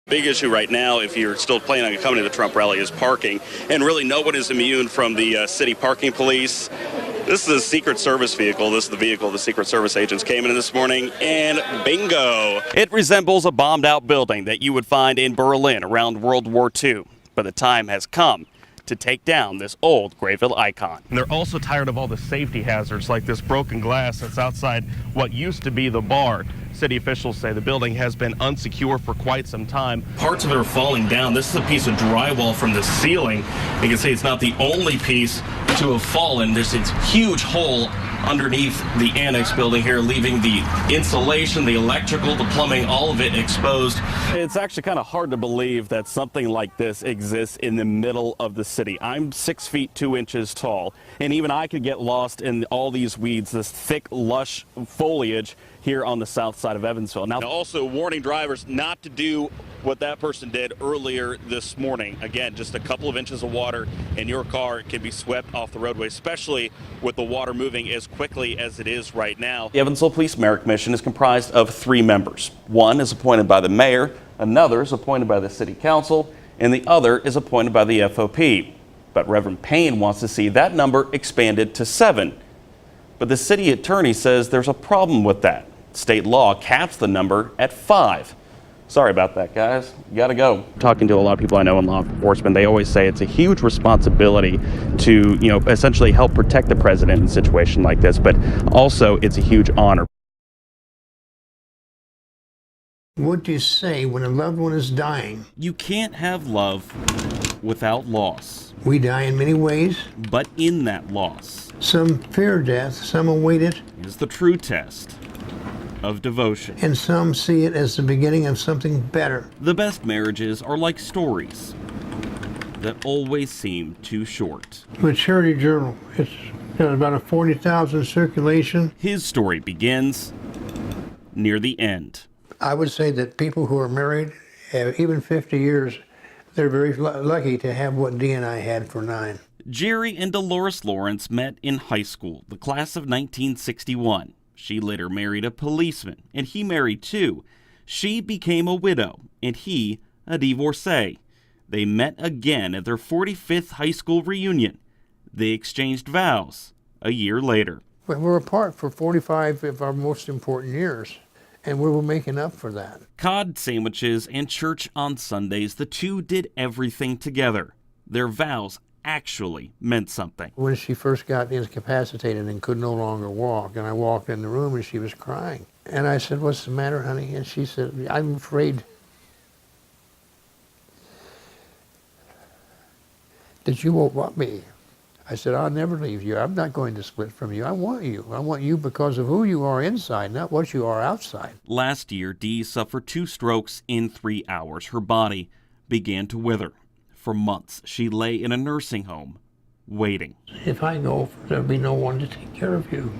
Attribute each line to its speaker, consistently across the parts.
Speaker 1: Big issue right now, if you're still planning on coming to the Trump rally, is parking. And really no one is immune from the city parking police. This is a Secret Service vehicle. This is the vehicle the Secret Service agents came in this morning, and bingo. It resembles a bombed-out building that you would find in Berlin around World War II. But the time has come to take down this old Grayville icon. And they're also tired of all the safety hazards like this broken glass that's outside what used to be the bar. City officials say the building has been unsecure for quite some time. Parts of it are falling down. This is a piece of drywall from the ceiling. You can see it's not the only piece to have fallen. There's this huge hole underneath the annex building here, leaving the insulation, the electrical, the plumbing, all of it exposed. It's actually kind of hard to believe that something like this exists in the middle of the city. I'm 6 feet 2 inches tall, and even I could get lost in all these weeds, this thick, lush foliage here on the south side of Evansville. Now, also warning drivers not to do what that person did earlier this morning. Again, just a couple of inches of water and your car can be swept off the roadway, especially with the water moving as quickly as it is right now. The Evansville Police Merit Commission is comprised of 3 members. One is appointed by the mayor, another is appointed by the city council, and the other is appointed by the FOP. But Reverend Payne wants to see that number expanded to 7. But the city attorney says there's a problem with that. State law caps the number at 5. Sorry about that, guys. You gotta go. Talking to a lot of people I know in law enforcement, they always say it's a huge responsibility to, essentially help protect the president in a situation like this, but also it's a huge honor.
Speaker 2: What do you say when a loved one is dying?
Speaker 1: You can't have love without loss.
Speaker 2: We die in many ways.
Speaker 1: But in that loss,
Speaker 2: some fear death, some await it,
Speaker 1: is the true test of devotion.
Speaker 2: And some see it as the beginning of something better.
Speaker 1: The best marriages are like stories that always seem too short.
Speaker 2: The Charity Journal, it's got about a 40,000 circulation.
Speaker 1: His story begins near the end.
Speaker 2: I would say that people who are married, even 50 years, they're very lucky to have what Dee and I had for 9.
Speaker 1: Jerry and Dolores Lawrence met in high school, the class of 1961. She later married a policeman, and he married too. She became a widow, and he a divorcee. They met again at their 45th high school reunion. They exchanged vows a year later.
Speaker 2: We were apart for 45 of our most important years, and we were making up for that.
Speaker 1: Cod sandwiches and church on Sundays, the two did everything together. Their vows actually meant something.
Speaker 2: When she first got incapacitated and could no longer walk, and I walked in the room and she was crying. And I said, "What's the matter, honey?" And she said, "I'm afraid that you won't want me." I said, "I'll never leave you. I'm not going to split from you. I want you. I want you because of who you are inside, not what you are outside." Last year, Dee suffered 2 strokes in 3 hours. Her body began to wither. For months, she lay in a nursing home, waiting. If I go, there'll be no one to take care of you.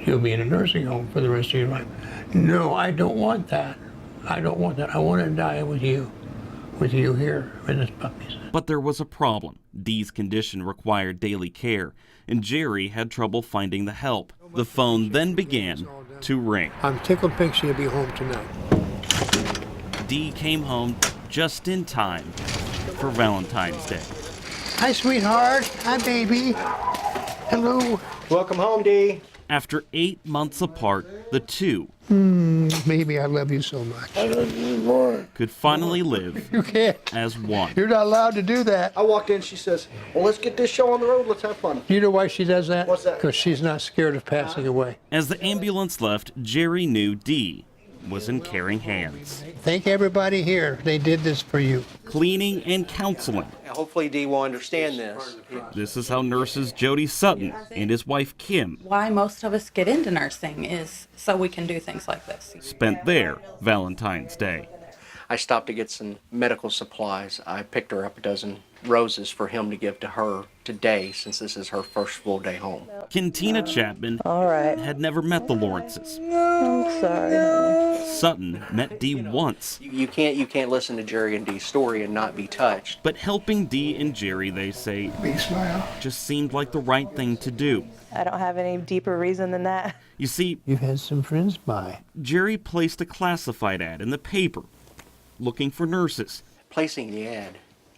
Speaker 2: You'll be in a nursing home for the rest of your life. No, I don't want that. I don't want that. I want to die with you here in this puppy's.
Speaker 1: But there was a problem. Dee's condition required daily care, and Jerry had trouble finding the help. The phone then began to ring.
Speaker 2: I'm tickled pink she'll be home tonight.
Speaker 1: Dee came home just in time for Valentine's Day.
Speaker 2: Hi, sweetheart. Hi, baby. Hello.
Speaker 3: Welcome home, Dee.
Speaker 1: After 8 months apart, the two
Speaker 2: Baby, I love you so much. I love you more.
Speaker 1: Could finally live
Speaker 2: You can't.
Speaker 1: as one.
Speaker 2: You're not allowed to do that.
Speaker 3: I walked in, she says, "Well, let's get this show on the road. Let's have fun."
Speaker 2: You know why she does that?
Speaker 3: What's that?
Speaker 2: Because she's not scared of passing away.
Speaker 1: As the ambulance left, Jerry knew Dee was in caring hands.
Speaker 2: Thank everybody here. They did this for you.
Speaker 1: Cleaning and counseling.
Speaker 3: Hopefully Dee will understand this.
Speaker 1: This is how nurses Jody Sutton and his wife Kim
Speaker 4: Why most of us get into nursing is so we can do things like this.
Speaker 1: spent their Valentine's Day.
Speaker 3: I stopped to get some medical supplies. I picked her up a dozen roses for him to give to her today, since this is her first full day home.
Speaker 1: Kentina Chapman had never met the Lawrences.
Speaker 5: I'm sorry.
Speaker 1: Sutton met Dee once.
Speaker 3: You can't listen to Jerry and Dee's story and not be touched.
Speaker 1: But helping Dee and Jerry, they say,
Speaker 2: Big smile.
Speaker 1: just seemed like the right thing to do.
Speaker 5: I don't have any deeper reason than that.
Speaker 1: You see,
Speaker 2: You've had some friends by.
Speaker 1: Jerry placed a classified ad in the paper looking for nurses.
Speaker 3: Placing the ad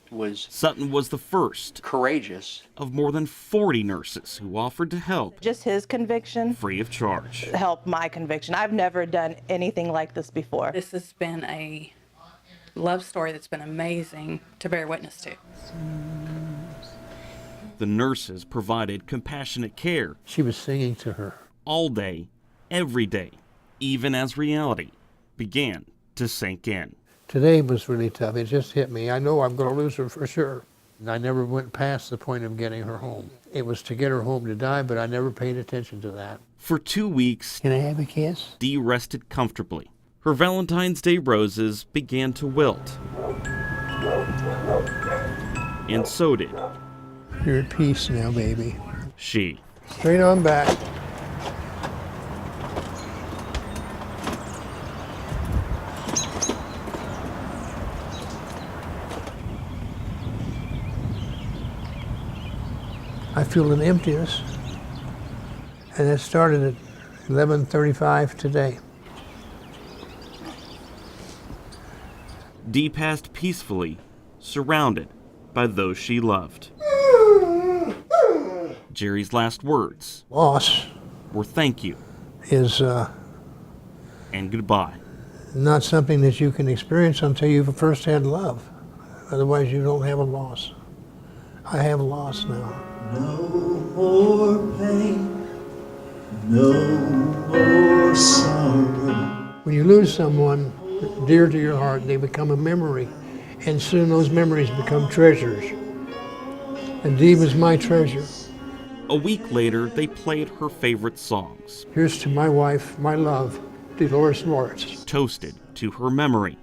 Speaker 3: was
Speaker 1: Sutton was the first
Speaker 3: courageous.
Speaker 1: of more than 40 nurses who offered to help
Speaker 5: Just his conviction
Speaker 1: free of charge.
Speaker 5: helped my conviction. I've never done anything like this before.
Speaker 4: This has been a love story that's been amazing to bear witness to.
Speaker 1: The nurses provided compassionate care
Speaker 2: She was singing to her.
Speaker 1: all day, every day, even as reality began to sink in.
Speaker 2: Today was really tough. It just hit me. I know I'm going to lose her for sure. And I never went past the point of getting her home. It was to get her home to die, but I never paid attention to that.
Speaker 1: For 2 weeks,
Speaker 2: Can I have a kiss?
Speaker 1: Dee rested comfortably. Her Valentine's Day roses began to wilt. And so did
Speaker 2: You're at peace now, baby.
Speaker 1: she.
Speaker 2: Straight on back. I feel an emptiness, and it started at 11:35 today.
Speaker 1: Dee passed peacefully, surrounded by those she loved. Jerry's last words
Speaker 2: Loss
Speaker 1: were thank you
Speaker 2: is
Speaker 1: and goodbye.
Speaker 2: not something that you can experience until you've first had love. Otherwise, you don't have a loss. I have a loss now.
Speaker 6: No more pain, no more sorrow.
Speaker 2: When you lose someone dear to your heart, they become a memory, and soon those memories become treasures. And Dee was my treasure.
Speaker 1: A week later, they played her favorite songs,
Speaker 2: Here's to my wife, my love, Dolores Lawrence.
Speaker 1: toasted to her memory,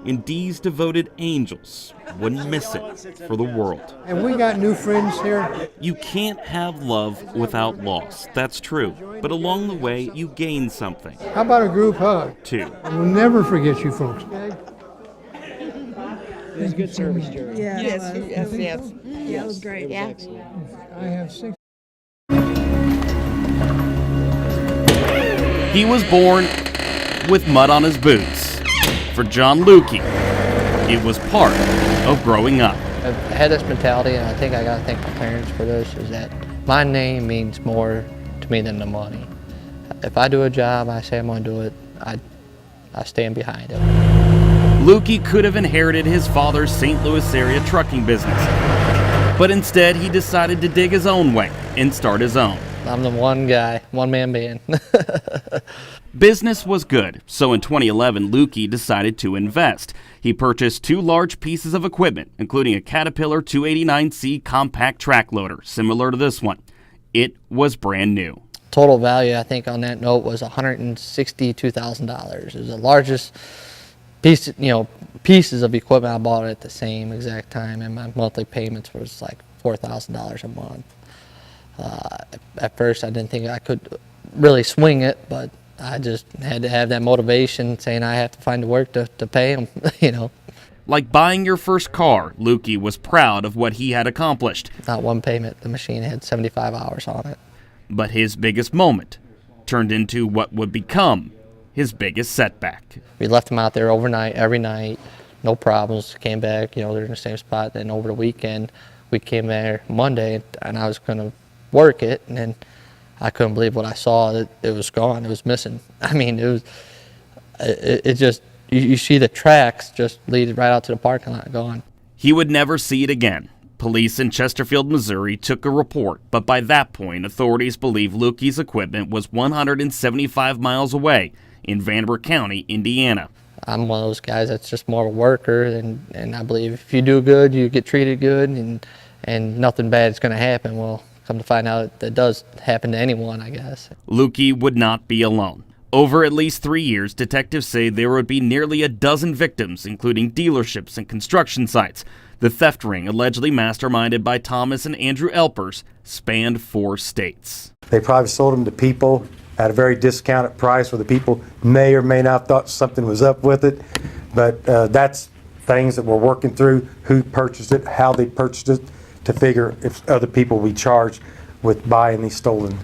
Speaker 1: and Dee's devoted angels wouldn't miss it for the world.
Speaker 2: And we got new friends here.
Speaker 1: You can't have love without loss, that's true. But along the way, you gain something,
Speaker 2: How about a group hug?
Speaker 1: too.
Speaker 2: I will never forget you folks.
Speaker 7: It was good service, Jerry.
Speaker 8: Yeah,
Speaker 7: Yes,
Speaker 8: it was.
Speaker 7: yes, yes.
Speaker 8: Yeah, it was great. Yeah.
Speaker 2: I have 6.
Speaker 1: He was born with mud on his boots. For John Lukey, it was part of growing up.
Speaker 9: I've had this mentality, and I think I gotta thank my parents for this, is that my name means more to me than the money. If I do a job, I say I'm gonna do it, I stand behind it.
Speaker 1: Lukey could have inherited his father's St. Louis area trucking business, but instead he decided to dig his own way and start his own.
Speaker 9: I'm the one guy, one-man band.
Speaker 1: Business was good, so in 2011, Lukey decided to invest. He purchased 2 large pieces of equipment, including a Caterpillar 289C compact track loader, similar to this one. It was brand new.
Speaker 9: Total value, I think, on that note was $162,000. It was the largest pieces of equipment I bought at the same exact time, and my monthly payments was like $4,000 a month. At first, I didn't think I could really swing it, but I just had to have that motivation, saying I have to find the work to pay them,
Speaker 1: Like buying your first car, Lukey was proud of what he had accomplished.
Speaker 9: Not one payment. The machine had 75 hours on it.
Speaker 1: But his biggest moment turned into what would become his biggest setback.
Speaker 9: We left him out there overnight, every night, no problems. Came back, they're in the same spot. Then over the weekend, we came there Monday, and I was going to work it, and then I couldn't believe what I saw. It was gone. It was missing. I mean, it just, you see the tracks just lead right out to the parking lot, gone.
Speaker 1: He would never see it again. Police in Chesterfield, Missouri took a report, but by that point, authorities believe Lukey's equipment was 175 miles away in Vandenberge County, Indiana.
Speaker 9: I'm one of those guys that's just more of a worker, and I believe if you do good, you get treated good, and nothing bad is going to happen. Well, come to find out, that does happen to anyone, I guess.
Speaker 1: Lukey would not be alone. Over at least 3 years, detectives say there would be nearly a dozen victims, including dealerships and construction sites. The theft ring, allegedly masterminded by Thomas and Andrew Elpers, spanned 4 states.
Speaker 10: They probably sold them to people at a very discounted price where the people may or may not thought something was up with it. But that's things that we're working through, who purchased it, how they purchased it, to figure if other people will be charged with buying these stolen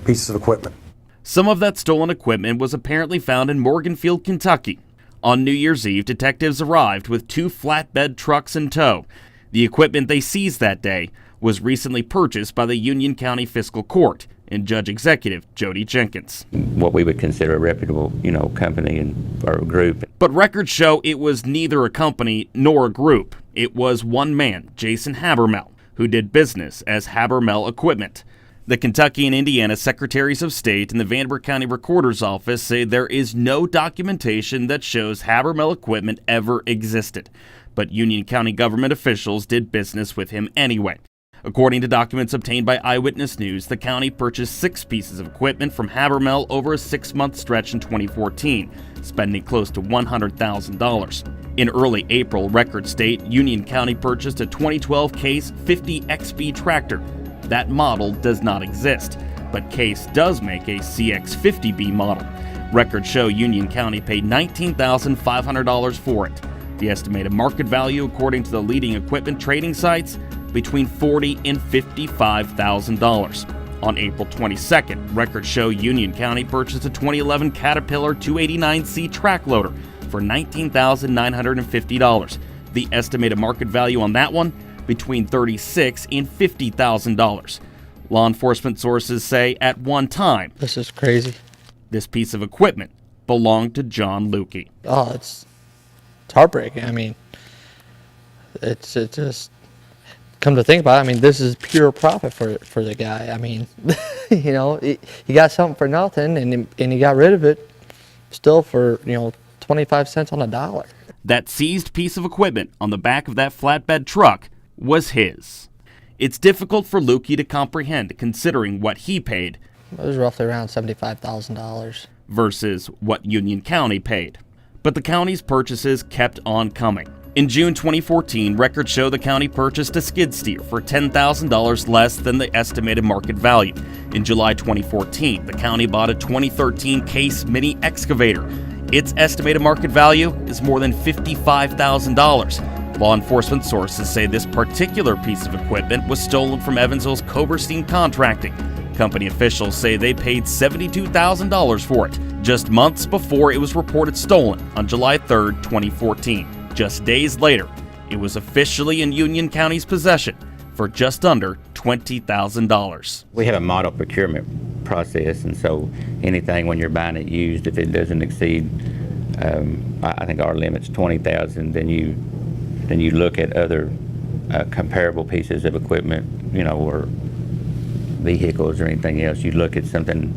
Speaker 10: pieces of equipment.
Speaker 1: Some of that stolen equipment was apparently found in Morganfield, Kentucky.
Speaker 7: On New Year's Eve, detectives arrived with 2 flatbed trucks in tow. The equipment they seized that day was recently purchased by the Union County Fiscal Court and Judge Executive Jody Jenkins.
Speaker 8: What we would consider a reputable, company or group.
Speaker 7: But records show it was neither a company nor a group. It was one man, Jason Habermel, who did business as Habermel Equipment. The Kentucky and Indiana Secretaries of State and the Vandenberge County Recorder's Office say there is no documentation that shows Habermel Equipment ever existed, but Union County government officials did business with him anyway. According to documents obtained by Eyewitness News, the county purchased 6 pieces of equipment from Habermel over a 6-month stretch in 2014, spending close to $100,000. In early April, records state Union County purchased a 2012 Case 50XB tractor. That model does not exist, but Case does make a CX50B model. Records show Union County paid $19,500 for it. The estimated market value, according to the leading equipment trading sites, between $40,000 and $55,000. On April 22nd, records show Union County purchased a 2011 Caterpillar 289C track loader for $19,950. The estimated market value on that one, between $36,000 and $50,000. Law enforcement sources say at one time,
Speaker 9: This is crazy.
Speaker 7: this piece of equipment belonged to John Lukey.
Speaker 9: Oh, it's heartbreaking. I mean, it's just, come to think about it, I mean, this is pure profit for the guy. I mean, he got something for nothing, and he got rid of it still for 25 cents on a dollar.
Speaker 7: That seized piece of equipment on the back of that flatbed truck was his. It's difficult for Lukey to comprehend, considering what he paid.
Speaker 9: It was roughly around $75,000.
Speaker 7: Versus what Union County paid. But the county's purchases kept on coming. In June 2014, records show the county purchased a skid steer for $10,000 less than the estimated market value. In July 2014, the county bought a 2013 Case mini excavator. Its estimated market value is more than $55,000. Law enforcement sources say this particular piece of equipment was stolen from Evansville's Coberstein Contracting. Company officials say they paid $72,000 for it, just months before it was reported stolen on July 3, 2014. Just days later, it was officially in Union County's possession for just under $20,000.
Speaker 8: We have a model procurement process, and so anything when you're buying it used, if it doesn't exceed, I think our limit's $20,000, then you look at other comparable pieces of equipment, or vehicles or anything else. You look at something,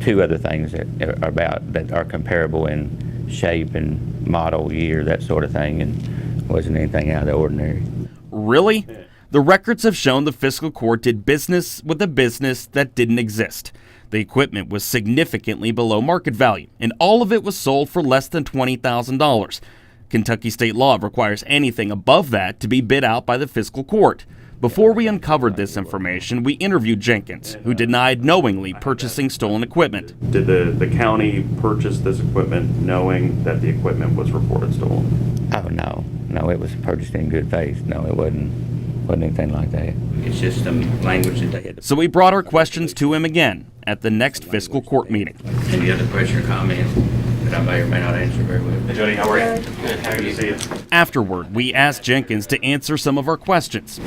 Speaker 8: 2 other things that are comparable in shape and model, year, that sort of thing, and wasn't anything out of the ordinary.
Speaker 7: Really? The records have shown the fiscal court did business with a business that didn't exist. The equipment was significantly below market value, and all of it was sold for less than $20,000. Kentucky state law requires anything above that to be bid out by the fiscal court. Before we uncovered this information, we interviewed Jenkins, who denied knowingly purchasing stolen equipment.
Speaker 1: Did the county purchase this equipment knowing that the equipment was reported stolen?
Speaker 8: Oh, no, it was purchased in good faith. No, it wasn't anything like that. It's just some language that they had.
Speaker 7: So we brought our questions to him again at the next fiscal court meeting.
Speaker 8: Any other question or comment that I may or may not answer very well?
Speaker 1: Hey, Jody, how are you? Good. Happy to see you.
Speaker 7: Afterward, we asked Jenkins to answer some of our questions.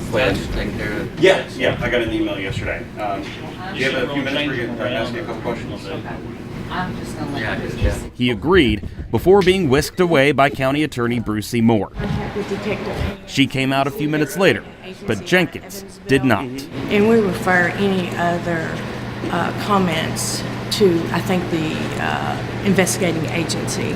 Speaker 1: Yeah, I got an email yesterday. Do you have a few minutes where you can ask you a couple questions?
Speaker 11: I'm just going to let you.
Speaker 7: He agreed before being whisked away by County Attorney Brucey Moore. She came out a few minutes later, but Jenkins did not.
Speaker 11: And we refer any other comments to, I think, the investigating agency.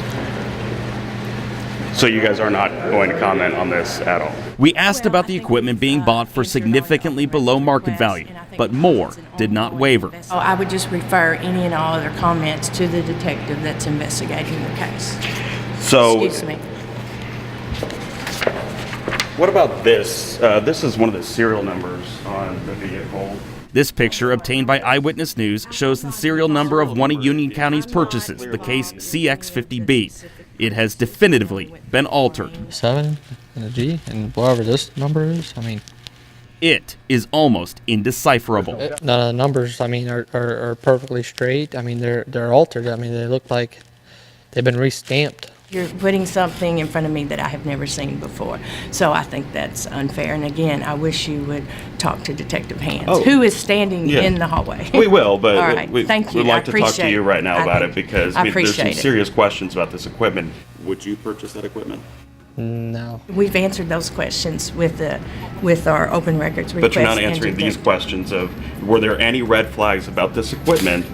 Speaker 1: So you guys are not going to comment on this at all?
Speaker 7: We asked about the equipment being bought for significantly below market value, but Moore did not waver.
Speaker 11: So I would just refer any and all other comments to the detective that's investigating the case.
Speaker 1: So,
Speaker 11: Excuse me.
Speaker 1: what about this? This is one of the serial numbers on the vehicle.
Speaker 7: This picture, obtained by Eyewitness News, shows the serial number of one of Union County's purchases, the Case CX50B. It has definitively been altered.
Speaker 9: 7 and a G, and whatever this number is, I mean.
Speaker 7: It is almost indecipherable.
Speaker 9: None of the numbers, I mean, are perfectly straight. I mean, they're altered. I mean, they look like they've been re-stamped
Speaker 11: You're putting something in front of me that I have never seen before. So I think that's unfair. And again, I wish you would talk to Detective Hands, who is standing in the hallway.
Speaker 1: We will, but
Speaker 11: all right. Thank you.
Speaker 1: We'd like to talk to you right now about it because there's some
Speaker 11: it.
Speaker 1: serious questions about this equipment. Would you purchase that equipment?
Speaker 9: No.
Speaker 11: We've answered those questions with our open records request.
Speaker 1: But you're not answering these questions of, were there any red flags about this equipment?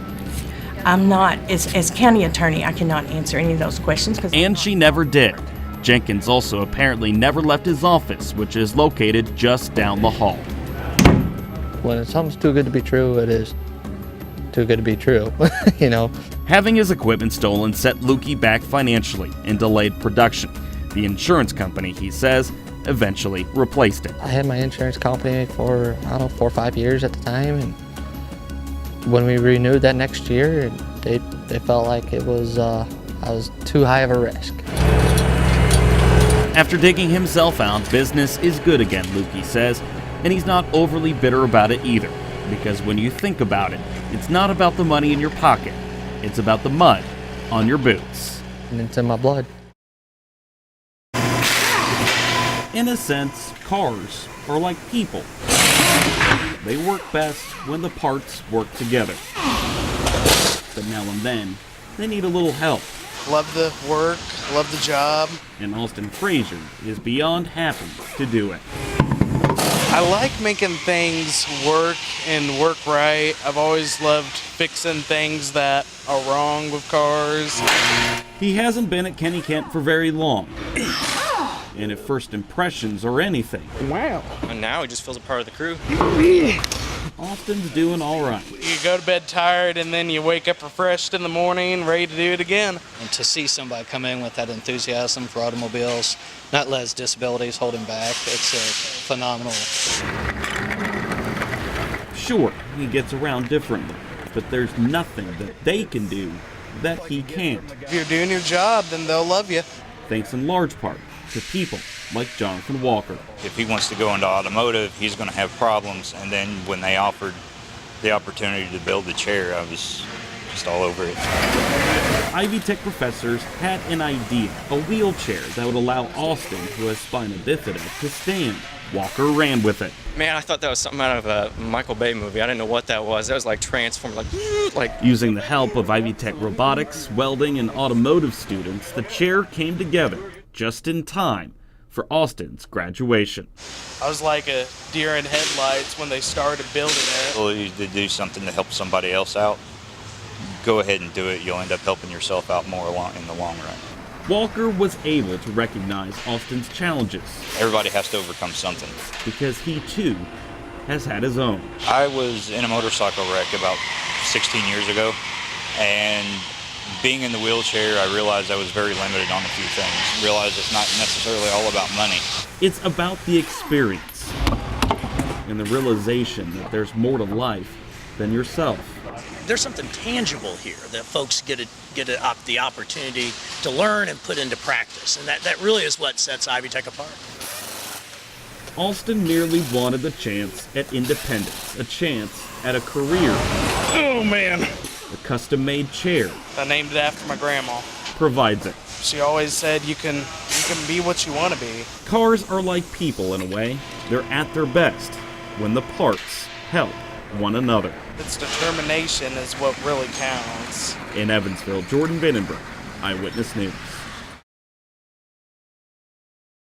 Speaker 11: I'm not, as county attorney, I cannot answer any of those questions.
Speaker 7: And she never did. Jenkins also apparently never left his office, which is located just down the hall.
Speaker 9: When something's too good to be true, it is too good to be true, you know.
Speaker 7: Having his equipment stolen set Lukey back financially and delayed production. The insurance company, he says, eventually replaced it.
Speaker 9: I had my insurance company for, 4 or 5 years at the time, and when we renewed that next year, they felt like it was I was too high of a risk.
Speaker 7: After digging himself out, business is good again, Lukey says, and he's not overly bitter about it either, because when you think about it, it's not about the money in your pocket, it's about the mud on your boots.
Speaker 9: And it's in my blood.
Speaker 7: In a sense, cars are like people. They work best when the parts work together. But now and then, they need a little help.
Speaker 12: Love the work, love the job.
Speaker 7: And Austin Frazier is beyond happy to do it.
Speaker 12: I like making things work and work right. I've always loved fixing things that are wrong with cars.
Speaker 7: He hasn't been at Kenny Kent for very long. And if first impressions are anything,
Speaker 12: wow.
Speaker 13: And now he just feels a part of the crew.
Speaker 7: Austin's doing all right.
Speaker 12: You go to bed tired and then you wake up refreshed in the morning, ready to do it again.
Speaker 14: And to see somebody come in with that enthusiasm for automobiles, not let his disabilities hold him back, it's phenomenal.
Speaker 7: Sure, he gets around differently, but there's nothing that they can do that he can't.
Speaker 12: If you're doing your job, then they'll love you.
Speaker 7: Thanks in large part to people like Jonathan Walker.
Speaker 13: If he wants to go into automotive, he's going to have problems. And then when they offered the opportunity to build the chair, I was just all over it.
Speaker 7: Ivy Tech professors had an idea, a wheelchair that would allow Austin, who has spina bifida, to stand. Walker ran with it.
Speaker 13: Man, I thought that was something out of a Michael Bay movie. I didn't know what that was. That was like Transformers, like...
Speaker 7: Using the help of Ivy Tech robotics, welding, and automotive students, the chair came together just in time for Austin's graduation.
Speaker 12: I was like a deer in headlights when they started building it.
Speaker 13: Well, you to do something to help somebody else out, go ahead and do it. You'll end up helping yourself out more in the long run.
Speaker 7: Walker was able to recognize Austin's challenges.
Speaker 13: Everybody has to overcome something.
Speaker 7: Because he, too, has had his own.
Speaker 13: I was in a motorcycle wreck about 16 years ago, and being in the wheelchair, I realized I was very limited on a few things. Realized it's not necessarily all about money.
Speaker 7: It's about the experience and the realization that there's more to life than yourself.
Speaker 15: There's something tangible here that folks get the opportunity to learn and put into practice, and that really is what sets Ivy Tech apart.
Speaker 7: Austin merely wanted the chance at independence, a chance at a career.
Speaker 12: Oh, man.
Speaker 7: A custom-made chair.
Speaker 12: I named it after my grandma.
Speaker 7: Provides it.
Speaker 12: She always said you can be what you want to be.
Speaker 7: Cars are like people in a way. They're at their best when the parts help one another.
Speaker 12: It's determination is what really counts.
Speaker 7: In Evansville, Jordan Vandenberge, Eyewitness News.